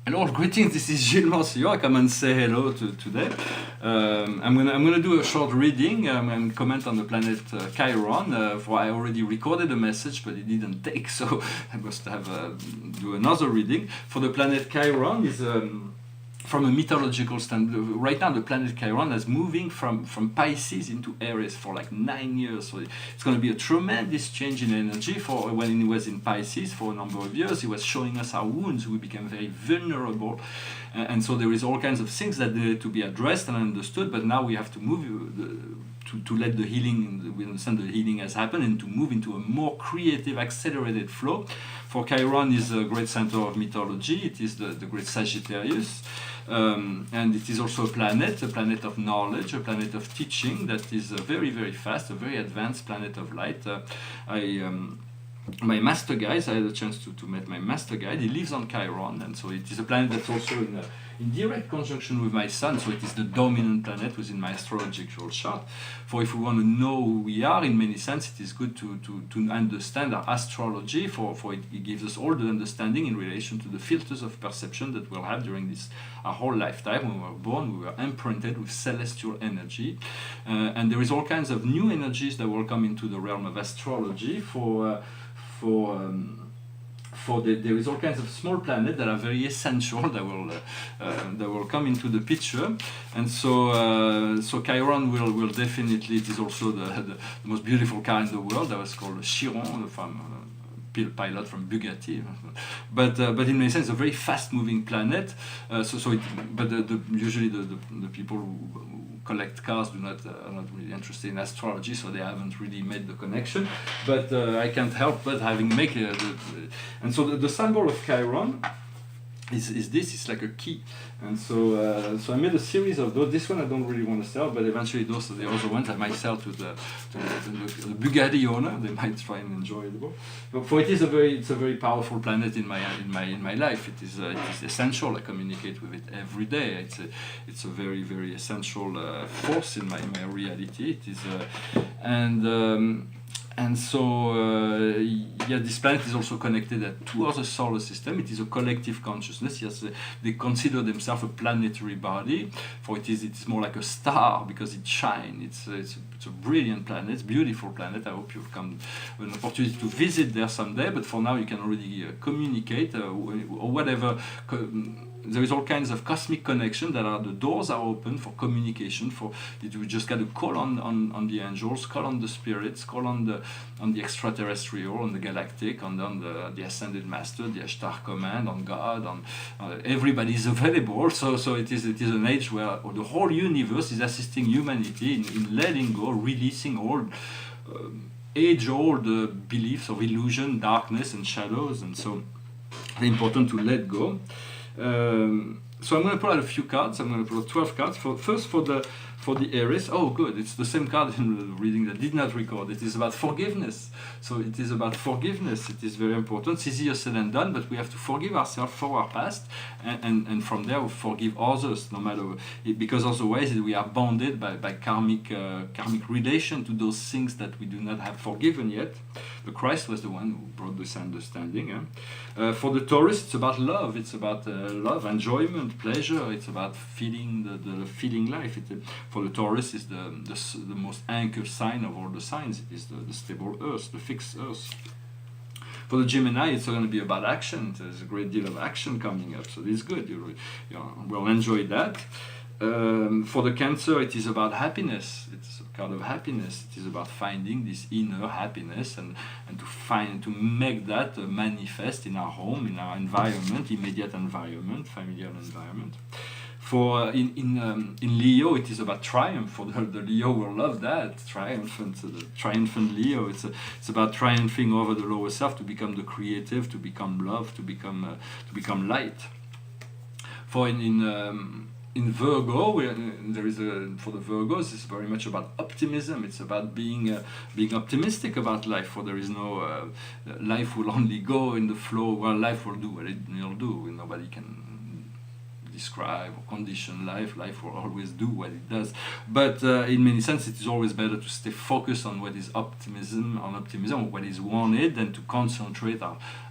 Hello, greetings. This is Gilles Mansillon. I come and say hello today. I'm gonna do a short reading and comment on the planet Chiron. For I already recorded a message, but it didn't take, so I must have do another reading. For the planet Chiron is. From a mythological standpoint, right now the planet Chiron is moving from Pisces into Aries for like 9 years. So it's going to be a tremendous change in energy. For when he was in Pisces for a number of years, he was showing us our wounds. We became very vulnerable, and so there is all kinds of things that need to be addressed and understood. But now we have to move. To let the healing, we understand the healing has happened, and to move into a more creative, accelerated flow. For Chiron is a great center of mythology. It is the great Sagittarius. And it is also a planet of knowledge, a planet of teaching that is very, very fast, a very advanced planet of light. My master guide, I had a chance to meet my master guide. He lives on Chiron, and so it is a planet that's also in direct conjunction with my sun, so it is the dominant planet within my astrological chart. For if we want to know who we are, in many sense, it is good to understand our astrology, for it gives us all the understanding in relation to the filters of perception that we'll have during this our whole lifetime. When we were born, we were imprinted with celestial energy, and there is all kinds of new energies that will come into the realm of astrology. There is all kinds of small planets that are very essential that will come into the picture, and so Chiron will definitely. It is also the most beautiful car in the world. That was called Chiron from pilot from Bugatti, but in many sense a very fast-moving planet. Usually the people who collect cars are not really interested in astrology, so they haven't really made the connection. But I can't help but having make and so the symbol of Chiron is this. It's like a key, and so I made a series of those. This one I don't really want to sell, but eventually those are the other ones I might sell to the Bugatti owner. They might try and enjoy it. But for it's a very powerful planet in my life. It is essential. I communicate with it every day. It's a very, very essential force in my reality. It is and so, this planet is also connected to other solar system. It is a collective consciousness. Yes, they consider themselves a planetary body. For it is more like a star because it shines. It's a brilliant planet, it's a beautiful planet. I hope you've come an opportunity to visit there someday. But for now, you can already communicate or whatever. There is all kinds of cosmic connection the doors are open for communication. You just got to call on the angels, call on the spirits, call on the extraterrestrial, on the galactic, on the ascended master, the Ashtar command, on God, on everybody is available. So it is an age where the whole universe is assisting humanity in letting go, releasing all age-old beliefs of illusion, darkness, and shadows, and so it's important to let go. So I'm going to pull out a few cards. I'm going to pull out 12 cards. First for the Aries. Oh, good. It's the same card in the reading that did not record. It is about forgiveness. So it is about forgiveness. It is very important. It's easier said than done, but we have to forgive ourselves for our past, and from there we forgive others, no matter because otherwise we are bonded by karmic relation to those things that we do not have forgiven yet. But Christ was the one who brought this understanding. For the Taurus, it's about love. It's about love, enjoyment, pleasure. It's about feeling the feeling life. For the Taurus, is the most anchored sign of all the signs. It is the stable Earth, the fixed Earth. For the Gemini, it's going to be about action. There's a great deal of action coming up, so it's good. We'll enjoy that. For the Cancer, it is about happiness. It's a card of happiness. It is about finding this inner happiness and to make that manifest in our home, in our environment, immediate environment, familiar environment. For in Leo, it is about triumph. For the Leo will love that triumphant Leo. It's about triumphing over the lower self to become the creative, to become love, to become light. For in Virgo, there is for the Virgos, it's very much about optimism. It's about being optimistic about life. For there is no life will only go in the flow. Well, life will do what it will do. Nobody can describe or condition life. Life will always do what it does, but in many sense it is always better to stay focused on what is optimism, or what is wanted, than to concentrate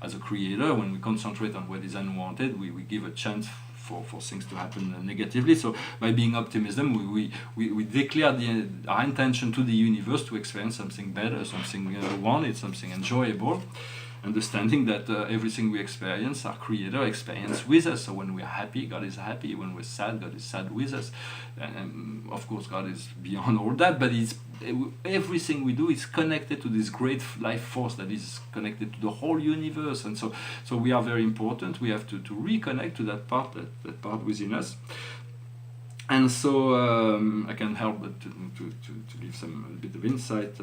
as a creator. When we concentrate on what is unwanted, we give a chance for things to happen negatively. So by being optimism, we declare our intention to the universe to experience something better, something wanted, something enjoyable, understanding that everything we experience, our creator experience with us. So when we are happy, God is happy. When we're sad, God is sad with us. And of course, God is beyond all that, but everything we do is connected to this great life force that is connected to the whole universe. And so we are very important. We have to reconnect to that part within us. And so I can help but to give a bit of insight.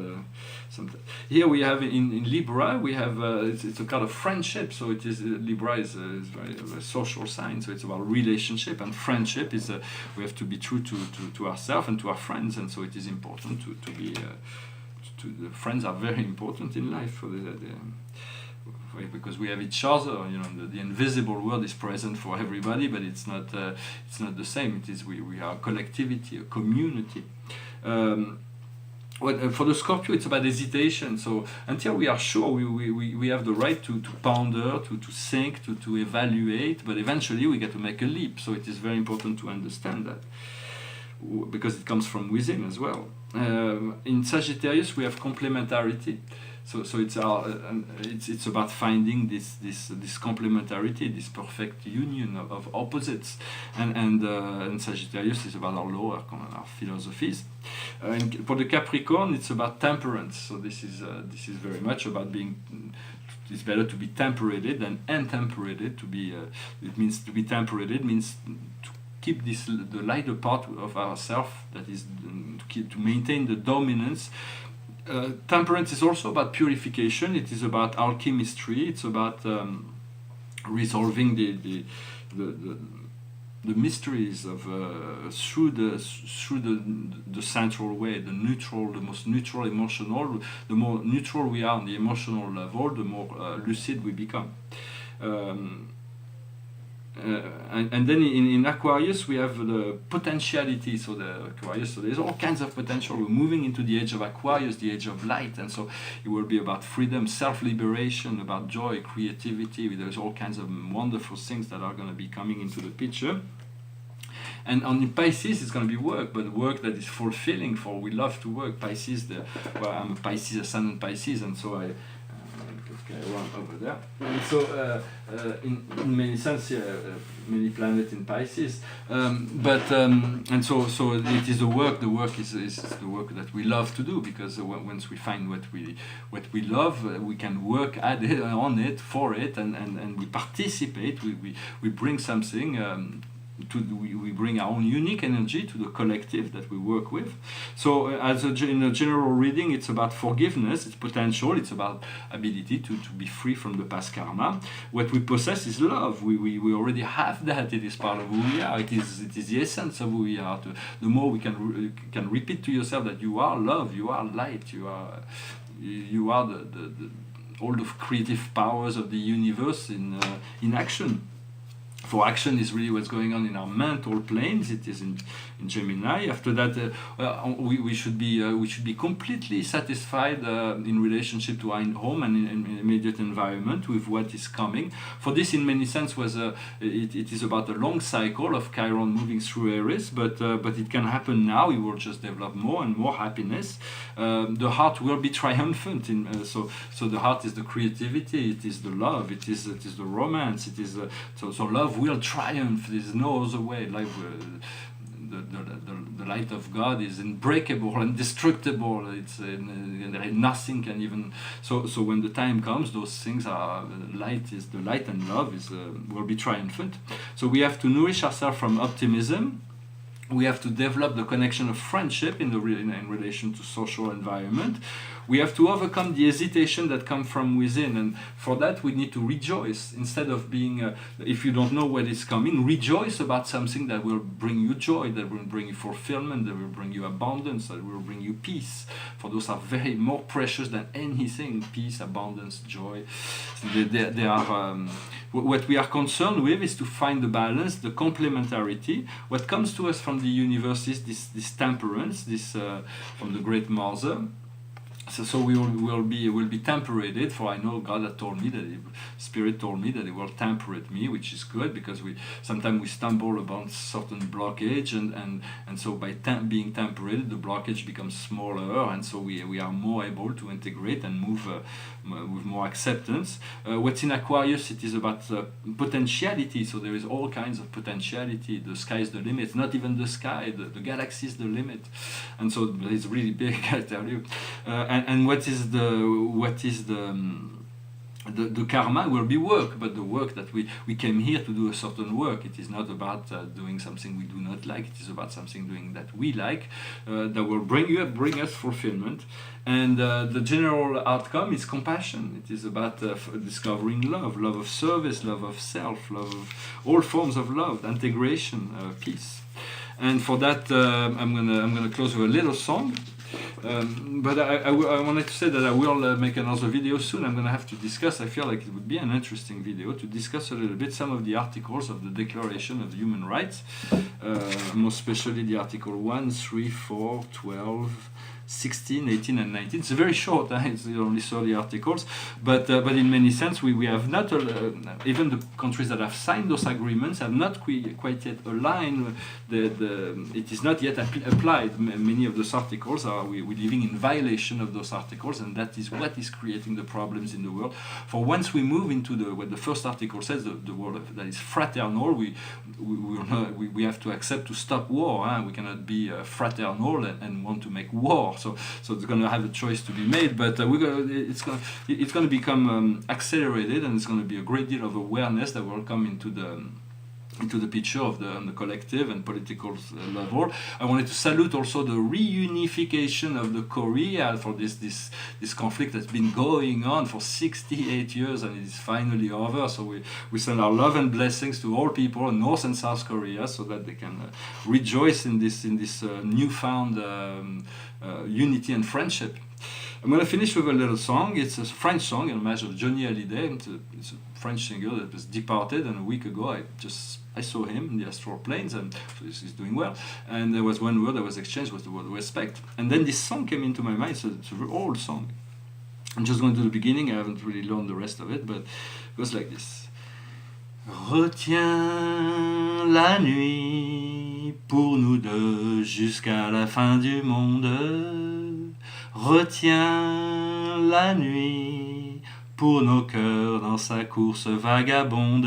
Here we have in Libra, we have it's a kind of friendship. So it is Libra is very a social sign. So it's about relationship, and friendship is we have to be true to ourselves and to our friends. And so it is important to be the friends are very important in life for because we have each other. The invisible world is present for everybody, but it's not the same. It is we are a collectivity, a community. For the Scorpio, it's about hesitation. So until we are sure, we have the right to ponder, to think, to evaluate, but eventually we get to make a leap. So it is very important to understand that, because it comes from within as well. In Sagittarius, we have complementarity. So it's about finding this complementarity, this perfect union of opposites, and Sagittarius is about our our philosophies. And for the Capricorn, it's about temperance. So this is very much about being. It's better to be temperated than untemperated. It means to be temperated means to keep the lighter part of ourselves. That is to maintain the dominance. Temperance is also about purification. It is about alchemistry. It's about resolving the mysteries of through the central way, the most neutral emotional. The more neutral we are on the emotional level, the more lucid we become. And then in Aquarius we have the potentiality. So there's all kinds of potential. We're moving into the age of Aquarius, the age of light, and so it will be about freedom, self-liberation, about joy, creativity. There's all kinds of wonderful things that are going to be coming into the picture. And on Pisces, it's going to be work, but work that is fulfilling. For we love to work. Pisces, I'm a Pisces, ascendant Pisces, and so I. Around over there, and so in many sense, many planets in Pisces, and so it is the work. The work is the work that we love to do, because once we find what we love, we can work at it, on it, for it, and we participate. We bring something. We bring our own unique energy to the collective that we work with. So in a general reading, it's about forgiveness, it's potential, it's about ability to be free from the past karma. What we possess is love. We already have that. It is part of who we are. It is the essence of who we are. The more we can repeat to yourself that you are love, you are light, you are all the creative powers of the universe in action. For action is really what's going on in our mental planes. It is in Gemini. After that, we should be completely satisfied in relationship to our home and in immediate environment with what is coming. For this, in many sense, it is about a long cycle of Chiron moving through Aries, but it can happen now. We will just develop more and more happiness. The heart will be triumphant. So the heart is the creativity. It is the love. It is the romance. It is so love will triumph. There's no other way. Life the light of God is unbreakable, indestructible. Nothing can even. So when the time comes, those things are the light and love will be triumphant. So we have to nourish ourselves from optimism. We have to develop the connection of friendship in relation to social environment. we have to overcome the hesitation that comes from within, and for that we need to rejoice instead of being, if you don't know what is coming, rejoice about something that will bring you joy, that will bring you fulfillment, that will bring you abundance, that will bring you peace. For those are very more precious than anything. Peace, abundance, joy. They are. What we are concerned with is to find the balance, the complementarity. What comes to us from the universe is this temperance, from the Great Mother. So we will be temperated. For I know God had told me that Spirit told me that He will temperate me, which is good, because sometimes we stumble upon certain blockage, and so by being temperated, the blockage becomes smaller, and so we are more able to integrate and move with more acceptance. What's in Aquarius, it is about potentiality. So there is all kinds of potentiality. The sky is the limit. It's not even the sky. The galaxy is the limit, and so it's really big. I tell you. And what is the karma will be work, but the work that we came here to do a certain work. It is not about doing something we do not like. It is about something doing that we like, that will bring us fulfillment. And the general outcome is compassion. It is about discovering love of service, love of self, love of all forms of love, integration, peace. And for that, I'm gonna close with a little song. But I wanted to say that I will make another video soon. I'm going to have to discuss, I feel like it would be an interesting video to discuss a little bit some of the articles of the Declaration of Human Rights, most especially the article 1, 3, 4, 12, 16, 18 and 19. It's very short, it's only 30 articles, but in many sense we have not, even the countries that have signed those agreements have not quite yet aligned, it is not yet applied. Many of those articles we're living in violation of those articles, and that is what is creating the problems in the world. For once we move into what the first article says, the world that is fraternal, we have to accept to stop war. We cannot be fraternal and want to make war. So it's going to have a choice to be made, but it's going to become accelerated, and it's going to be a great deal of awareness that will come into the picture of the collective and political level. I wanted to salute also the reunification of the Korea for this conflict that's been going on for 68 years, and it is finally over. So we send our love and blessings to all people in North and South Korea, so that they can rejoice in this newfound unity and friendship. I'm going to finish with a little song. It's a French song in homage of Johnny Hallyday. It's a French singer that was departed, and a week ago I saw him in the astral planes, and so he's doing well. And there was one word that was exchanged, was the word respect. And then this song came into my mind. So it's a very old song. I'm just going to do the beginning. I haven't really learned the rest of it, but it goes like this. Retiens la nuit pour nous deux jusqu'à la fin du monde. Retiens la nuit pour nos cœurs dans sa course vagabonde.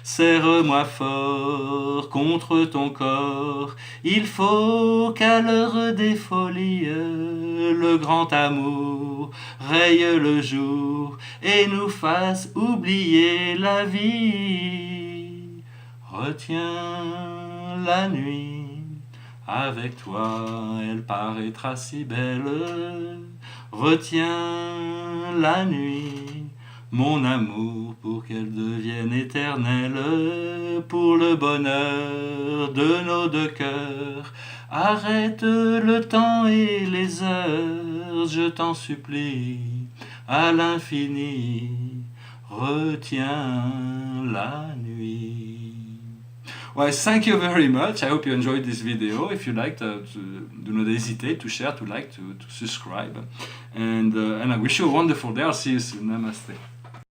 Serre-moi fort contre ton corps, il faut qu'à l'heure des folies, le grand amour raye le jour et nous fasse oublier la vie. Retiens la nuit, avec toi elle paraîtra si belle. Retiens la nuit, mon amour, pour qu'elle devienne éternelle, pour le bonheur de nos deux cœurs. Arrête le temps et les heures, je t'en supplie, à l'infini. Retiens la nuit. Well, thank you very much. I hope you enjoyed this video. If you liked, do not hesitate to share, to like, to subscribe. And I wish you a wonderful day. I'll see you soon. Namaste.